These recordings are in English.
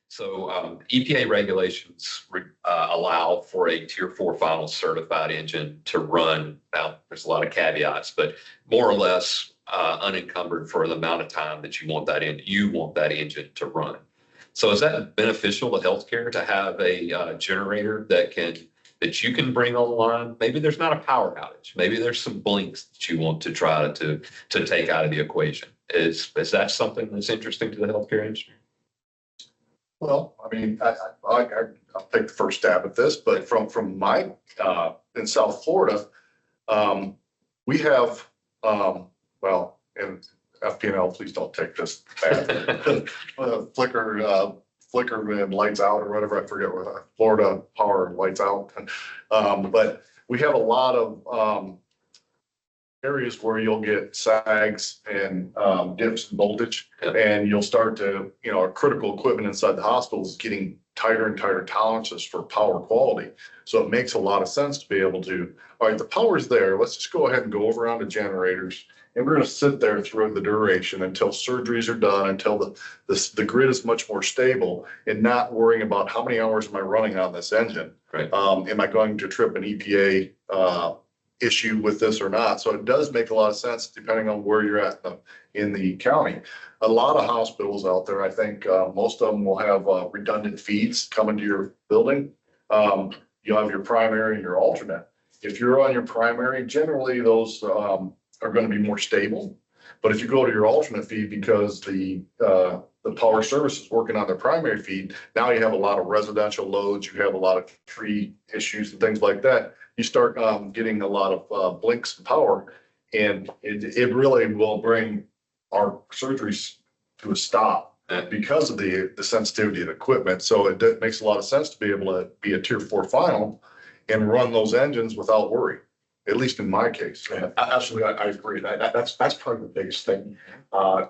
So EPA regulations allow for a Tier 4 final certified engine to run. Now, there's a lot of caveats, but more or less unencumbered for the amount of time that you want that engine to run. So is that beneficial to healthcare to have a generator that you can bring online? Maybe there's not a power outage. Maybe there's some blinks that you want to try to take out of the equation. Is that something that's interesting to the healthcare industry? Well, I mean, I'll take the first stab at this, but from my in South Florida, we have well, and FP&L, please don't take this bad. Flicker and lights out or whatever. I forget what Florida power and lights out. But we have a lot of areas where you'll get sags and dips in voltage, and you'll start to, our critical equipment inside the hospital is getting tighter and tighter tolerances for power quality. So it makes a lot of sense to be able to, all right, the power's there. Let's just go ahead and go over onto generators. And we're going to sit there through the duration until surgeries are done, until the grid is much more stable, and not worrying about how many hours am I running on this engine. Right. Am I going to trip an EPA issue with this or not? So it does make a lot of sense depending on where you're at in the county. A lot of hospitals out there, I think most of them will have redundant feeds coming to your building. You'll have your primary and your alternate. If you're on your primary, generally those are going to be more stable. But if you go to your alternate feed because the power service is working on their primary feed, now you have a lot of residential loads, you have a lot of tree issues and things like that. You start getting a lot of blinks and power, and it really will bring our surgeries to a stop because of the sensitivity of the equipment. So it makes a lot of sense to be able to be a Tier 4 final and run those engines without worry. At least in my case. Yeah, absolutely, I agree. That's probably the biggest thing. I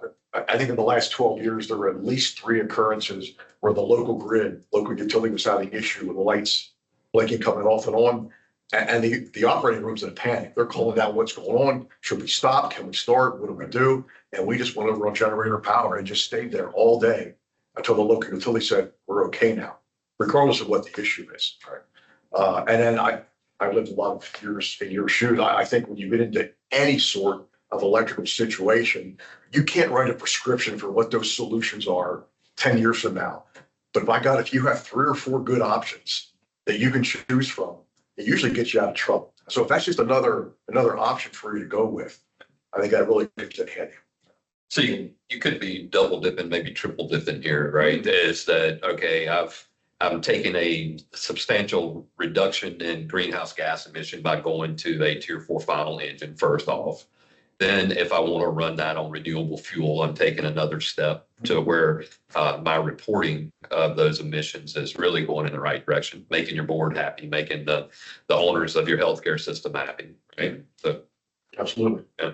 think in the last 12 years, there were at least 3 occurrences where the local utility was having issue with the lights blinking coming off and on. And the operating room's in a panic. They're calling out what's going on. Should we stop? Can we start? What do we do? And we just went over on generator power and just stayed there all day until the local utility said, we're okay now, regardless of what the issue is. Right. And then I lived a lot of years in your shoes. I think when you get into any sort of electrical situation, you can't write a prescription for what those solutions are 10 years from now. But if you have 3 or 4 good options that you can choose from, it usually gets you out of trouble. So if that's just another option for you to go with, I think that really comes in handy. So you could be double dipping, maybe triple dipping here, right? Is that, okay, I'm taking a substantial reduction in greenhouse gas emission by going to a Tier 4 final engine first off. Then if I want to run that on renewable fuel, I'm taking another step to where my reporting of those emissions is really going in the right direction, making your board happy, making the owners of your healthcare system happy. Right? So, absolutely. Yeah.